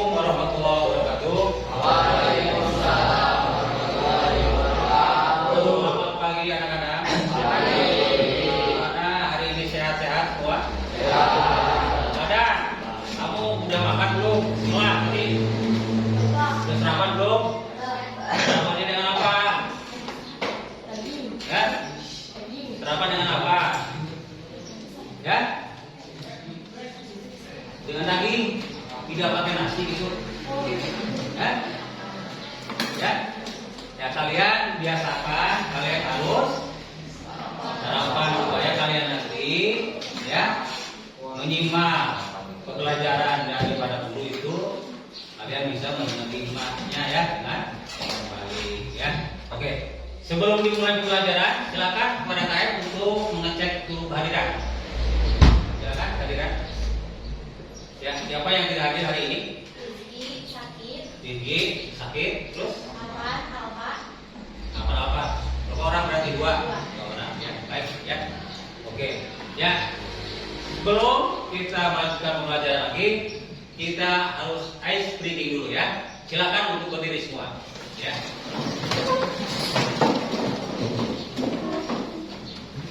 Assalamualaikum warahmatullahi wabarakatuh. Waalaikumsalam warahmatullahi wabarakatuh. Selamat pagi anak-anak. Gimana hari ini sehat-sehat semua? Sehat. Ada? Kamu udah makan belum? Semua tadi? Udah sarapan belum? Sarapannya dengan apa? Ya? Sarapan dengan apa? Ya? Dengan daging? Tidak pakai nasi gitu? Ya? Ya? Ya kalian biasakan, kalian harus sarapan supaya kalian nanti ya menyimak pembelajaran daripada guru itu kalian bisa menerimanya ya dengan baik ya. Oke, sebelum dimulai pembelajaran silakan kepada kalian untuk mengecek dulu kehadiran. Silakan kehadiran. Ya, siapa yang tidak hadir hari ini? Rizky sakit. Rizky sakit, terus Alfa. apa? Berapa orang berarti? Dua orang ya. Baik ya. Oke ya. Sebelum kita melanjutkan pembelajaran lagi, kita harus ice breathing dulu ya. Silakan untuk berdiri semua ya.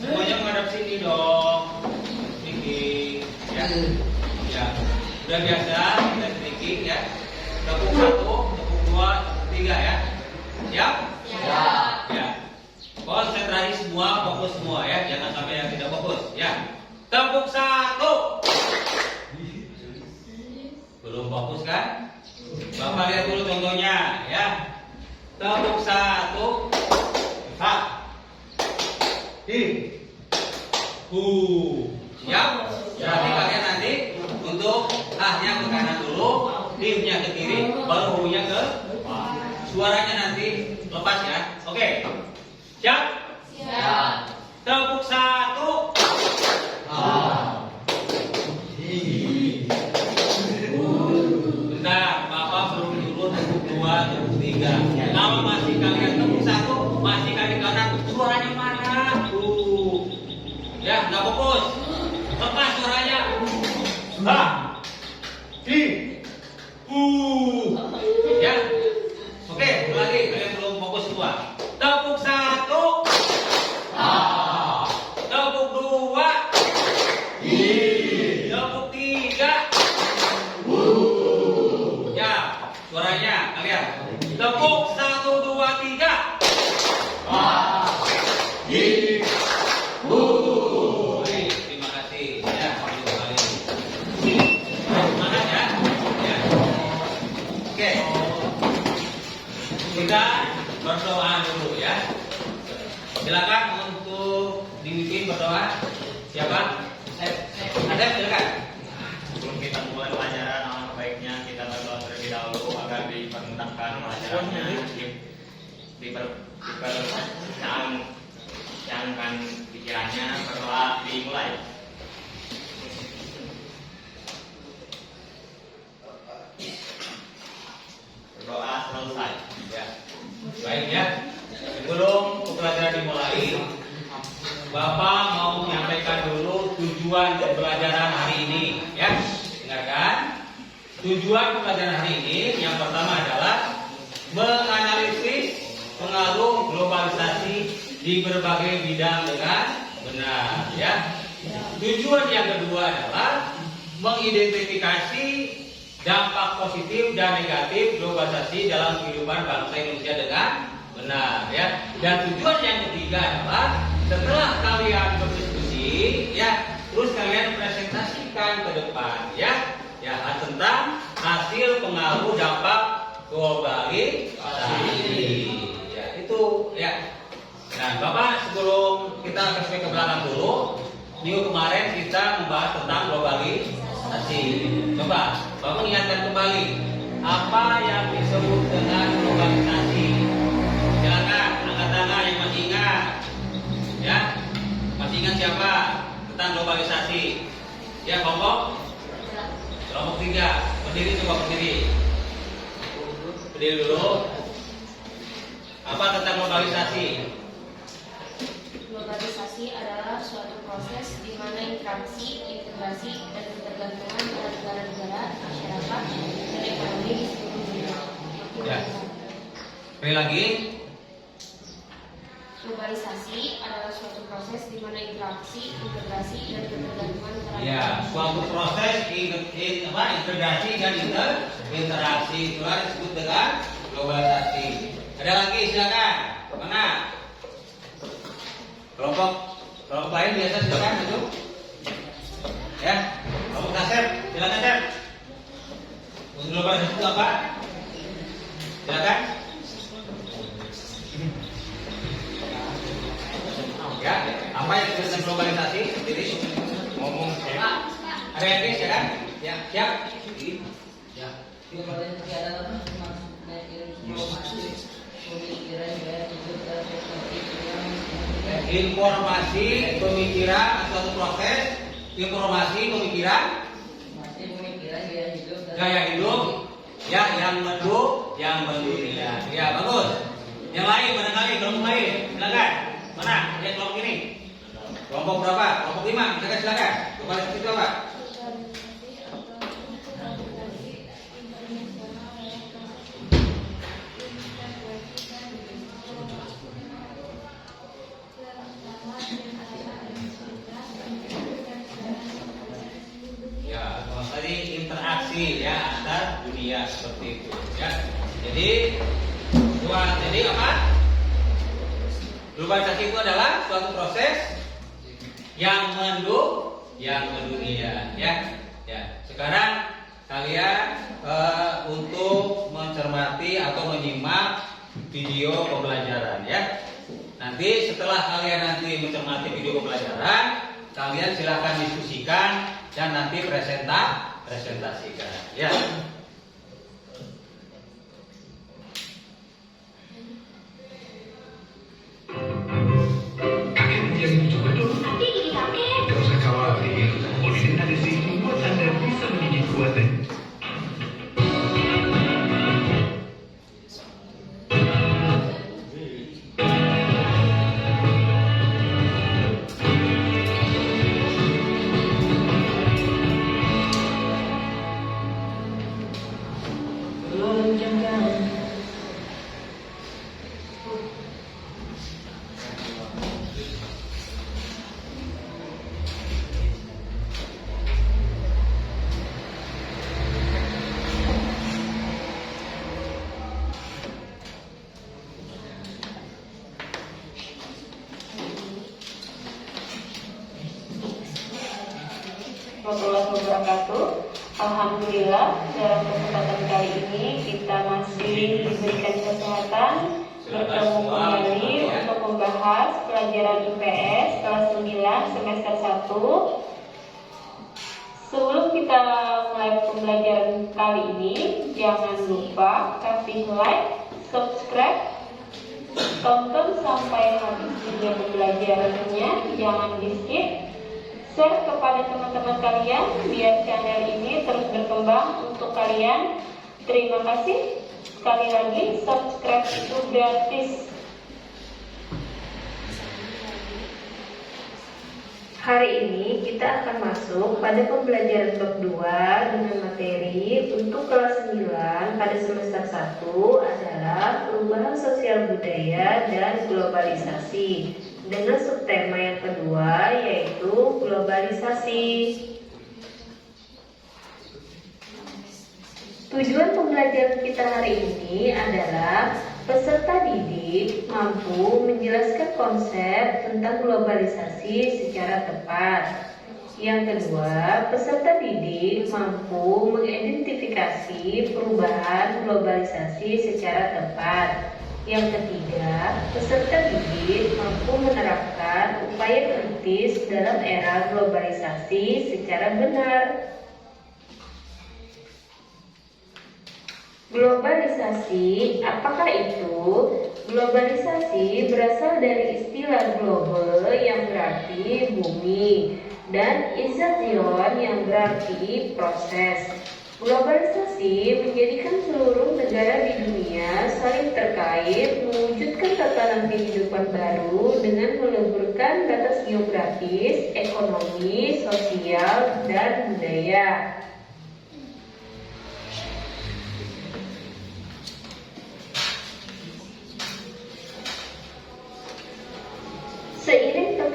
Semuanya menghadap sini dong. Sedikit ya. Ya. Udah biasa kita sedikit ya. Tepuk 1, tepuk 2, tepuk 3 ya. Siap? Siap. Ya. Konsentrasi semua, fokus semua ya. Jangan sampai yang tidak fokus ya. Tepuk 1. Belum fokus kan? Bapak lihat dulu contohnya ya. Tepuk 1. Hak. Siap? Berarti kalian nanti untuk ahnya ke kanan dulu, dimnya ke kiri, baru hunya ke suaranya nanti lepas ya. Oke. Siap? Siap. Tepuk 1. Bentar, Bapak belum dulu tepuk 2, tepuk 3. Kalau masih kalian tepuk 1, masih kali kanan, suaranya mana? Ya, nggak fokus. Lepas suaranya. Ya. Oke, lagi kalian belum fokus semua. Tepuk 1. Tepuk 2. Tepuk 3. Ya, suaranya kalian. Tepuk 1, 2, 3. Terima kasih. Ya, lanjut kali. Semangat ya. Ya. Oke. Kita berdoa dulu ya. Silakan untuk dibikin berdoa. Siapa? Ada silakan. Sebelum kita mulai pelajaran, alangkah baiknya kita berdoa terlebih dahulu agar dipermudahkan pelajarannya, dipersiapkan pikirannya. Berdoa dimulai. Berdoa selesai. Ya. Baik ya. Sebelum pembelajaran dimulai, Bapak mau menyampaikan dulu tujuan pembelajaran hari ini ya. Dengarkan. Tujuan pembelajaran hari ini yang pertama adalah menganalisis pengaruh globalisasi di berbagai bidang dengan benar ya. Tujuan yang kedua adalah mengidentifikasi dampak positif dan negatif globalisasi dalam kehidupan bangsa Indonesia dengan benar ya. Dan tujuan yang ketiga adalah setelah kalian berdiskusi ya, terus kalian presentasikan ke depan ya, ya tentang hasil pengaruh dampak globalisasi. Ya itu ya. Nah, Bapak sebelum kita ke belakang dulu, minggu kemarin kita membahas tentang globalisasi. Coba Bapak ingatkan kembali apa yang disebut dengan globalisasi. Silakan angkat tangan yang masih ingat. Ya, masih ingat siapa tentang globalisasi? Ya, kelompok 3. Berdiri, coba berdiri. Berdiri dulu. Apa tentang globalisasi? Globalisasi adalah suatu proses di mana interaksi, integrasi, dan ketergantungan antara negara-negara, masyarakat, dan ekonomi Sekali lagi. Globalisasi adalah suatu proses di mana interaksi, integrasi, dan ketergantungan antara Ya, suatu proses integrasi dan interaksi itulah disebut dengan globalisasi. Ada lagi, silakan. Mana? Kelompok lain biasa silakan masuk. Ya, kelompok Kasep, silakan Kasep. Untuk globalisasi itu apa? Silakan. Ya, apa yang disebut dengan globalisasi? Jadi ngomong ya. Ada yang ya kan? Ya, siap. Ya, globalisasi adalah masuknya informasi, pemikiran, gaya hidup dan teknologi yang Informasi, pemikiran, suatu proses, informasi, pemikiran, masih pemikiran, gaya hidup dan gaya hidup, ya yang mendunia. Ya, bagus. Yang lain, barangkali kelompok lain, silakan. Mana? Lihat kelompok ini. Kelompok berapa? Kelompok 5. Silakan. Globalisasi itu apa? Ya, kalau tadi interaksi ya antar dunia seperti itu. Ya. Jadi apa? Globalisasi itu adalah suatu proses yang mendunia, ya. Ya. Sekarang kalian untuk mencermati atau menyimak video pembelajaran, ya. Nanti setelah kalian mencermati video pembelajaran, kalian silakan diskusikan dan nanti presentasikan, ya. Yang juga dong. Gak usah khawatir. Odin ada di sini buat Anda bisa mendidik kuatnya. Warahmatullahi wabarakatuh. Alhamdulillah, dalam kesempatan kali ini kita masih diberikan kesehatan bertemu kembali untuk membahas pelajaran IPS kelas 9 semester 1. Sebelum kita mulai pembelajaran kali ini, jangan lupa kasih like, subscribe, tonton sampai habis video pembelajarannya, jangan di skip. Share kepada teman-teman kalian biar channel ini terus berkembang untuk kalian. Terima kasih. Sekali lagi, subscribe itu gratis. Hari ini kita akan masuk pada pembelajaran bab 2 dengan materi untuk kelas 9 pada semester 1 adalah perubahan sosial budaya dan globalisasi, dengan subtema yang kedua yaitu globalisasi. Tujuan pembelajaran kita hari ini adalah peserta didik mampu menjelaskan konsep tentang globalisasi secara tepat. Yang kedua, peserta didik mampu mengidentifikasi perubahan globalisasi secara tepat. Yang ketiga, peserta didik mampu menerapkan upaya kritis dalam era globalisasi secara benar. Globalisasi, apakah itu? Globalisasi berasal dari istilah global yang berarti bumi dan ization yang berarti proses. Globalisasi menjadikan seluruh negara di dunia saling terkait, mewujudkan tatanan kehidupan baru dengan meleburkan batas geografis, ekonomi, sosial, dan budaya.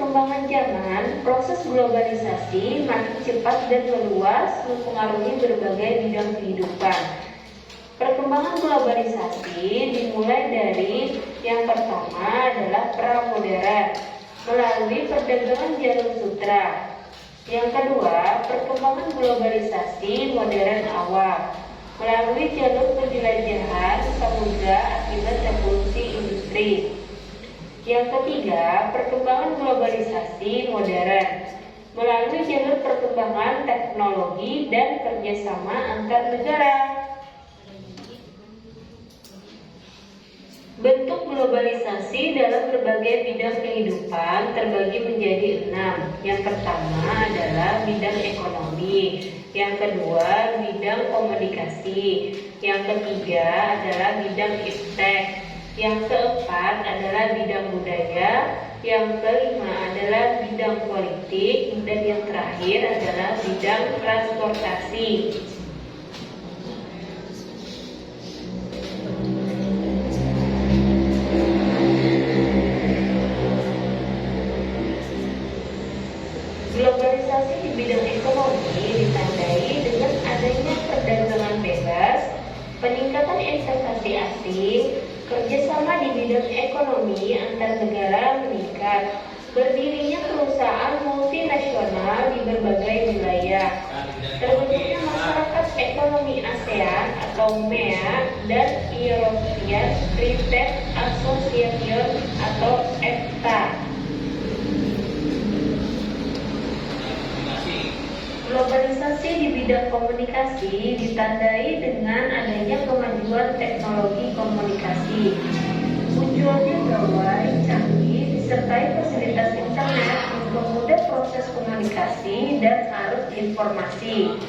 perkembangan zaman, proses globalisasi makin cepat dan meluas mempengaruhi berbagai bidang kehidupan. Perkembangan globalisasi dimulai dari yang pertama adalah pra-modern melalui perdagangan jalur sutra. Yang kedua, perkembangan globalisasi modern awal melalui jalur penjelajahan samudra akibat revolusi industri. Yang ketiga, perkembangan globalisasi modern melalui jalur perkembangan teknologi dan kerjasama antar negara. Bentuk globalisasi dalam berbagai bidang kehidupan terbagi menjadi 6. Yang pertama adalah bidang ekonomi, yang kedua bidang komunikasi, yang ketiga adalah bidang iptek, yang keempat adalah bidang budaya, yang kelima adalah bidang politik, dan yang terakhir adalah bidang transportasi. Globalisasi di bidang ekonomi ditandai dengan adanya perdagangan bebas, peningkatan investasi asing, kerjasama di bidang ekonomi antar negara meningkat, berdirinya perusahaan multinasional di berbagai wilayah, terbentuknya masyarakat ekonomi ASEAN atau MEA dan European Free Trade Association atau EFTA. Globalisasi di bidang komunikasi ditandai dengan adanya kemajuan teknologi komunikasi, munculnya gawai canggih disertai fasilitas internet yang mempermudah proses komunikasi dan arus informasi.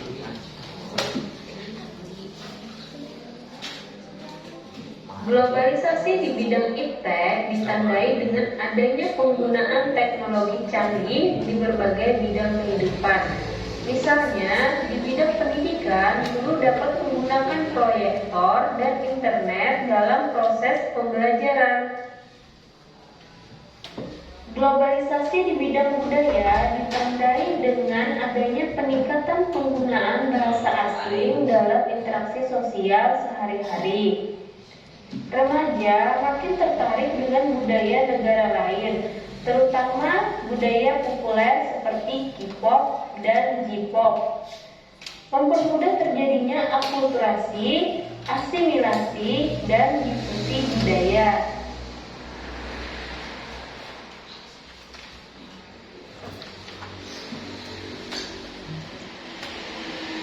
Globalisasi di bidang iptek ditandai dengan adanya penggunaan teknologi canggih di berbagai bidang kehidupan. Misalnya, di bidang pendidikan, guru dapat menggunakan proyektor dan internet dalam proses pembelajaran. Globalisasi di bidang budaya ditandai dengan adanya peningkatan penggunaan bahasa asing dalam interaksi sosial sehari-hari. Remaja makin tertarik dengan budaya negara lain, terutama budaya populer seperti K-pop dan J-pop, mempermudah terjadinya akulturasi, asimilasi, dan difusi budaya.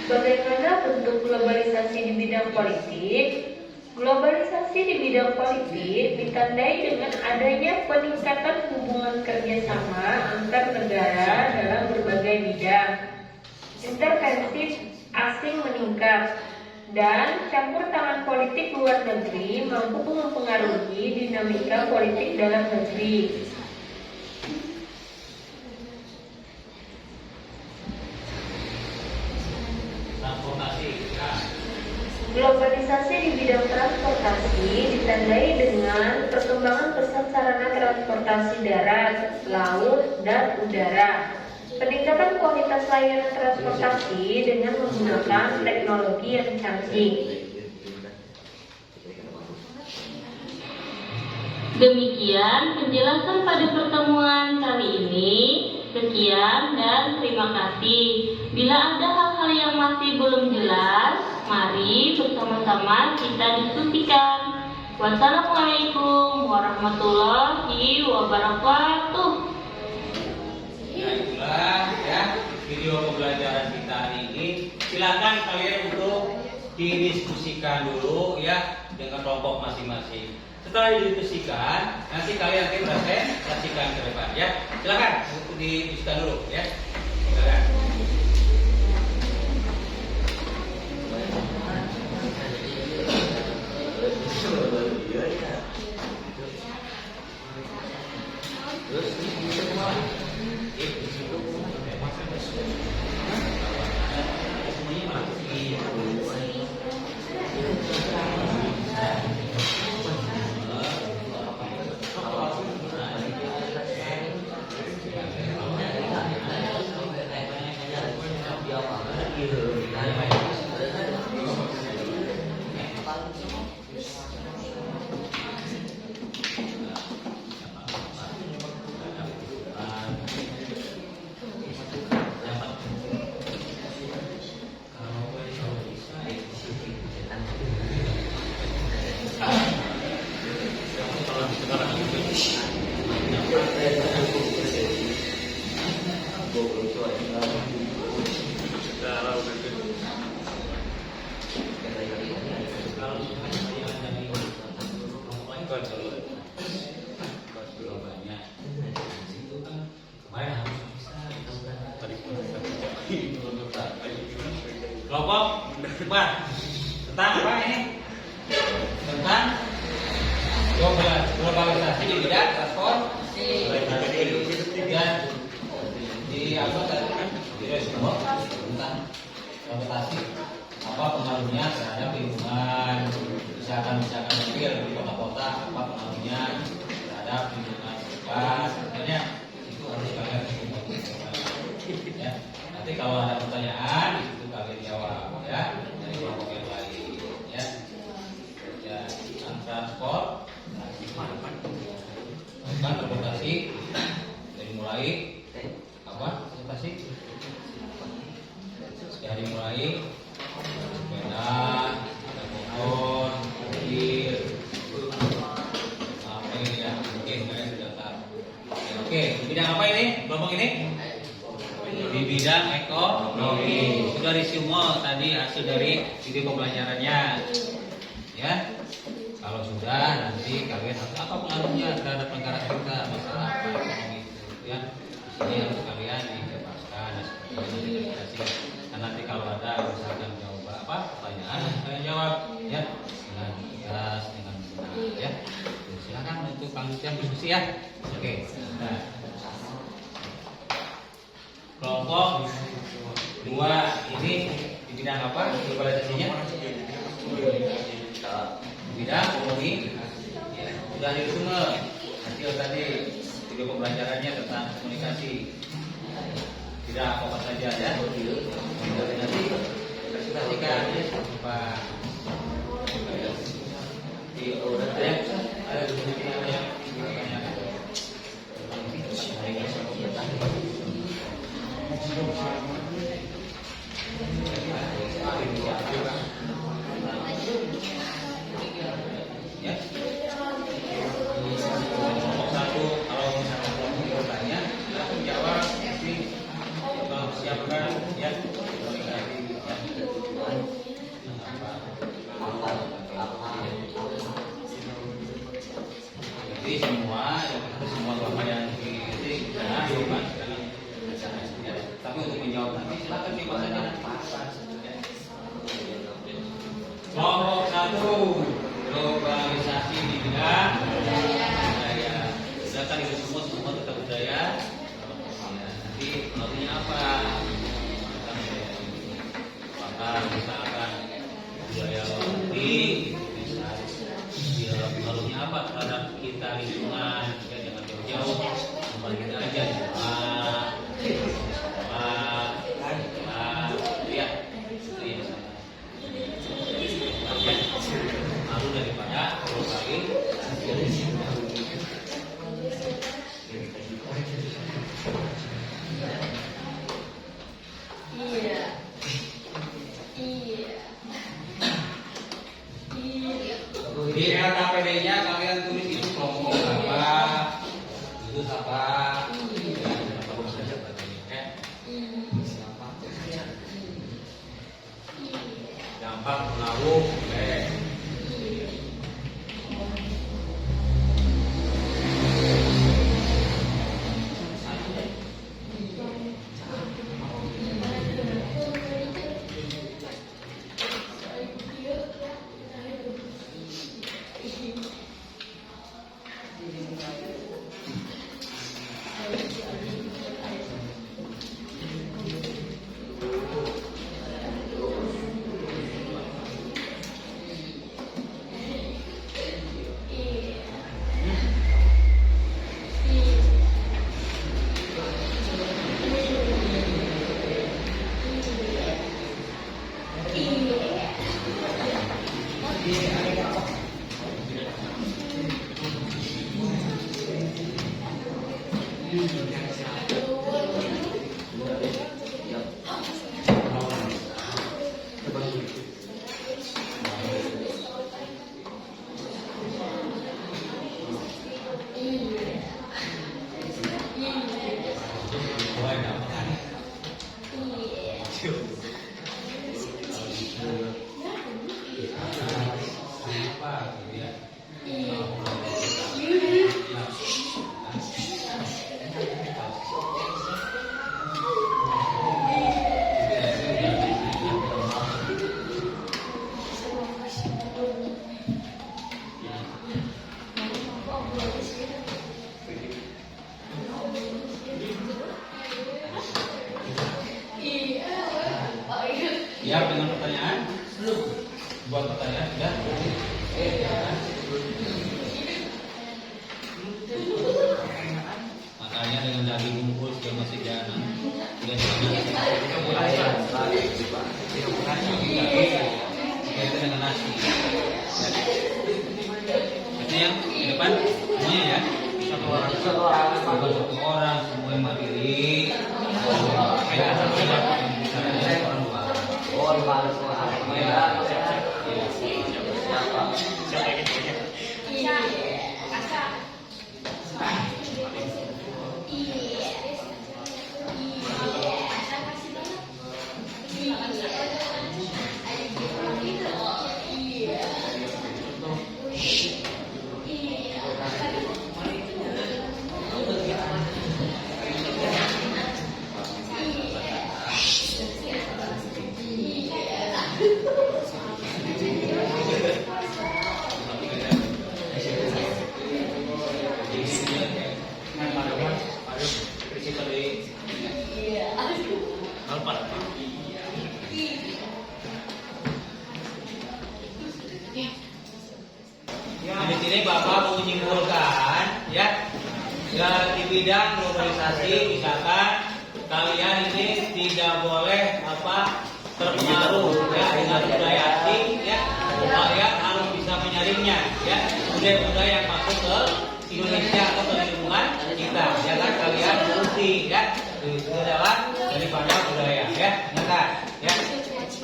Bagaimana bentuk globalisasi di bidang politik? Globalisasi di bidang politik ditandai dengan adanya peningkatan hubungan kerjasama antar negara dalam berbagai bidang. Intervensi asing meningkat dan campur tangan politik luar negeri mampu mempengaruhi dinamika politik dalam negeri. Transportasi. Globalisasi di bidang transportasi ditandai dengan perkembangan pesat sarana transportasi darat, laut, dan udara. Peningkatan kualitas layanan transportasi dengan menggunakan teknologi yang canggih. Demikian penjelasan pada pertemuan kali ini. Sekian dan terima kasih. Bila ada hal-hal yang masih belum jelas, mari bersama-sama kita diskusikan. Wassalamualaikum warahmatullahi wabarakatuh. Nah itulah ya video pembelajaran kita hari ini. Silakan kalian untuk didiskusikan dulu ya dengan kelompok masing-masing. Setelah didiskusikan, nanti kalian akan presentasikan ke depan ya. Silakan untuk didiskusikan dulu ya. Silakan. Kelompok debat tentang apa ini? Tentang globalisasi di bidang transportasi dan di apa tadi? Di resiko tentang transportasi. Apa pengaruhnya terhadap lingkungan? Misalkan mobil di kota-kota, apa pengaruhnya terhadap lingkungan sekitar? Sebenarnya itu harus kalian ya. Nanti kalau ada pertanyaan itu kalian jawab ya dari kelompok yang lain ya. Ya, transport, transportasi dari mulai apa? Transportasi dari mulai sepeda, motor, mobil, apa ini ya? Oke, kalian sudah tahu. Oke, di bidang apa ini? Kelompok ini? Di bidang ekonomi. Sudah di semua tadi hasil dari video pembelajarannya. Ya. Kalau sudah nanti kalian harus apa pengaruhnya terhadap negara kita masalah apa ekonomi itu ya. Di sini harus kalian dijelaskan seperti ini dikasih. Dan nanti kalau ada misalkan jawab apa pertanyaan kalian jawab ya dengan tegas dengan benar ya. Silakan untuk lanjutkan diskusi ya. Oke. Nah. Kelompok 2 ini di bidang apa? Globalisasinya? Bidang ekonomi. Ya, sudah diresume hasil tadi video pembelajarannya tentang komunikasi. Tidak apa saja ya. Nanti presentasikan ya Pak. Ada ya. Kelompok 1 kalau misalkan kelompok bertanya, silakan jawab nanti siapkan ya. Jadi semua bapak yang dikritik jangan lupa tapi untuk menjawab nanti silakan coba saja Kelompok 1 globalisasi di bidang budaya. Sudah tadi semua tentang budaya. Nanti pengaruhnya apa? Apakah misalkan budaya nanti bisa pengaruhnya apa terhadap kita lingkungan? Ya, jangan jauh-jauh, kembali kita aja di rumah. Lihat, lalu daripada globalisasi. Di LKPD-nya kalian tulis itu kelompok apa, itu apa. Dampak pengaruh Siap dengan pertanyaan? Belum. Buat pertanyaan sudah? Makanya dengan daging bungkus yang masih jangan. Itu dengan nasi. Itu yang di depan semuanya ya. Satu orang semua yang mandiri. Di sini Bapak mau menyimpulkan ya di bidang globalisasi, misalkan kalian ini tidak boleh terpengaruh ya dengan budaya asing ya, kalian harus bisa menyaringnya ya, budaya-budaya yang masuk ke Indonesia atau ke lingkungan kita ya kan, kalian mesti ya itu adalah daripada budaya ya, ingat ya.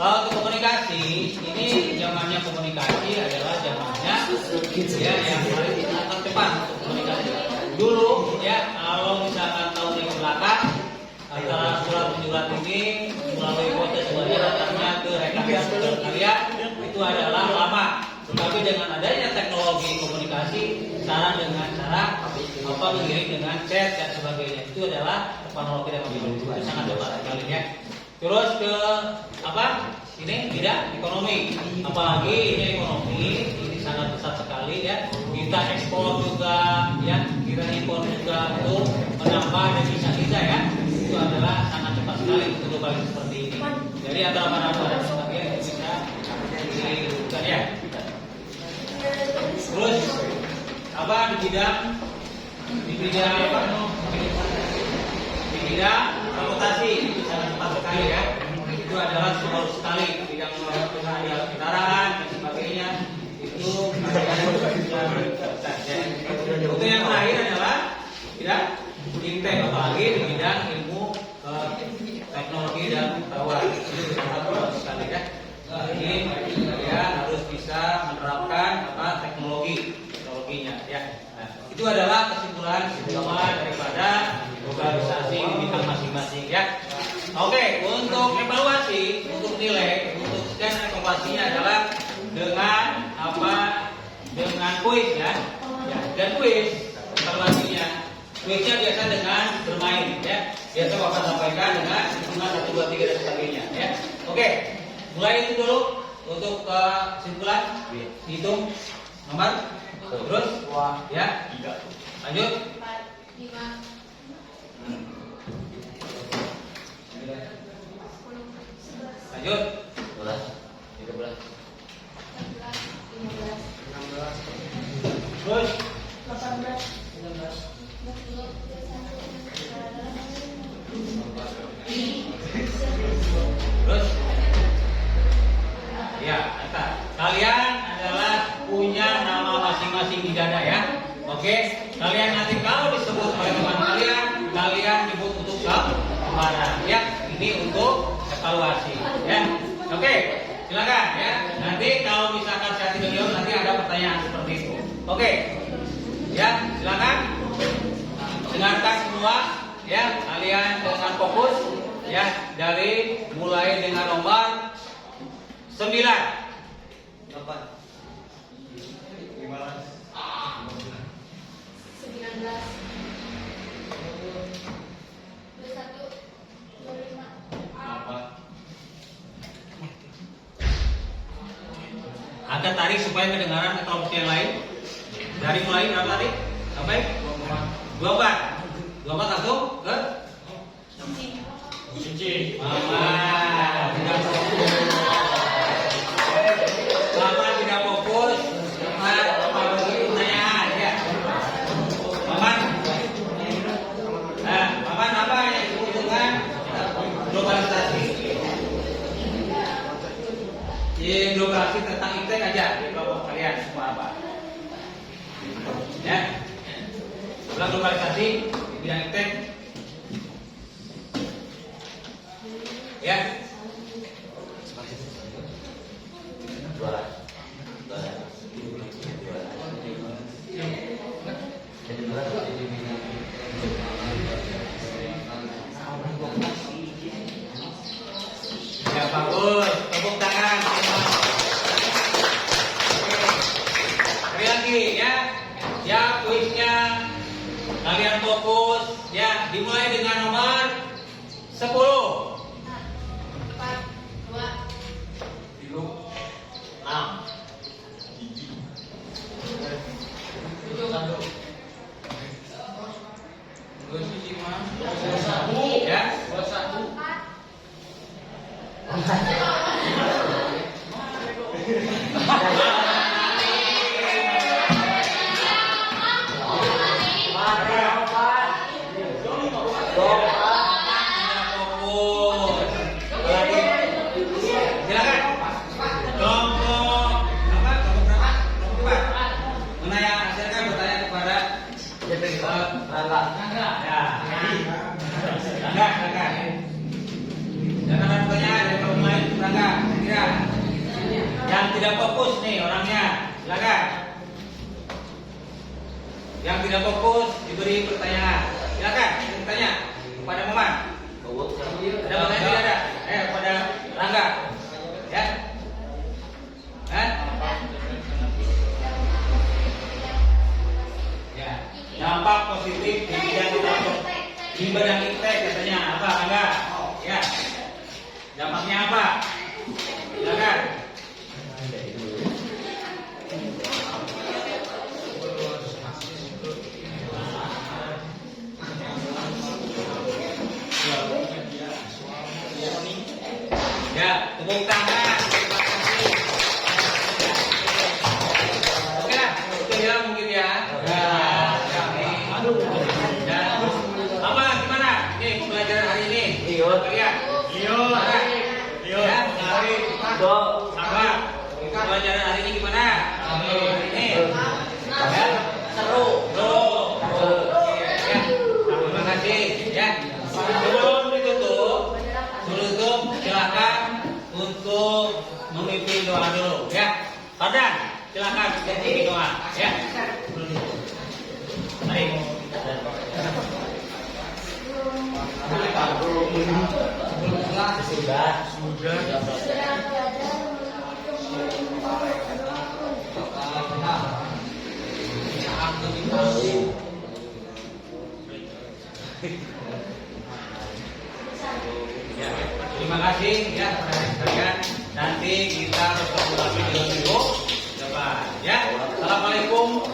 Kalau untuk komunikasi, ini zamannya komunikasi adalah zamannya ya yang paling tercepat untuk komunikasi. Dulu ya kalau misalkan tahun yang belakang antara surat-surat ini melalui proses datangnya ke rekan-rekan saudara kalian itu adalah lama. Tetapi dengan adanya teknologi komunikasi, sekarang dengan cara mengirim dengan chat dan sebagainya, itu adalah teknologi yang itu sangat cepat sekali ya. Terus ke ini bidang ekonomi, apalagi ini ekonomi ini sangat besar sekali ya. Kita ekspor juga ya, kita impor juga untuk menambah devisa kita ya. Itu adalah sangat cepat sekali untuk globalisasi seperti ini. Jadi antara barang-barang dan sebagainya bisa dilakukan ya. Terus di bidang transportasi itu sangat cepat sekali ya. Itu adalah baru sekali bidang kendaraan dan sebagainya itu untuk yang terakhir adalah bidang fintech, apalagi di bidang ilmu teknologi dan pengetahuan itu sangat baru sekali ya. Ini kalian harus bisa menerapkan teknologinya ya. Nah, itu adalah kesimpulan daripada globalisasi di bidang masing-masing ya. Oke, untuk evaluasi, untuk nilai, untuk scan evaluasinya adalah dengan kuis ya. Dan kuis evaluasinya, kuisnya biasa dengan bermain ya. Biasa Bapak sampaikan dengan hitungan 1, 2, 3 dan sebagainya ya. Oke, mulai itu dulu untuk kesimpulan. Hitung nomor, terus ya. Lanjut. 4, 5, lanjut. 13, 14, 15, Terus 18, 19, terus ya, kalian adalah masing-masing di dada ya. Oke, kalian nanti kalau disebut oleh teman kalian, kalian nyebut untuk kemana ya. Ini untuk evaluasi ya. Oke, silakan ya. Nanti kalau misalkan saya tidak jawab, nanti ada pertanyaan seperti itu. Oke, ya silakan. Dengarkan semua ya, kalian dengan fokus ya, dari mulai dengan nomor 9. 19, 21, 25. Angkat tarik supaya kedengaran ke kelompok yang lain. Dari mulai berapa tadi? Sampai 24. 24 langsung ke Cici. Mama tidak fokus. Mama tidak fokus. Mama bagi pertanyaan ya. Mama. Nah, Mama apa yang disebut dengan globalisasi? Globalisasi tentang iptek aja di kelompok kalian semua apa? Ya. Setelah globalisasi di bidang iptek. Ya. Juara. Ya bagus, tepuk tangan. Sekali lagi ya, ya kuisnya kalian fokus ya, dimulai dengan nomor 10. 4, 2, 6. 7. Ya. Jangan ada pertanyaan dari kaum lain, Rangga. Kira yang tidak fokus nih orangnya, silakan. Yang tidak fokus diberi pertanyaan, silakan bertanya kepada Maman. Ada pertanyaan tidak ada? Kepada Rangga, ya. Ya, dampak positif di bidang iptek katanya apa, Rangga? Ya. Dampaknya apa? Silakan. Ya, tepuk tangan. Oke lah, itu ya mungkin ya. Ya. Apa gimana? Nih pembelajaran hari ini. Kalian. Ya, sama. Pelajaran hari ini gimana? Hari ini. Ya, seru. Ya, terima kasih. Ya. Sebelum ditutup, silakan untuk memimpin doa dulu. Ya, Fardan, silakan memimpin doa. Ya. Mari. Ya, terima kasih ya sekalian. Nanti kita bertemu lagi di minggu depan. Ya, assalamualaikum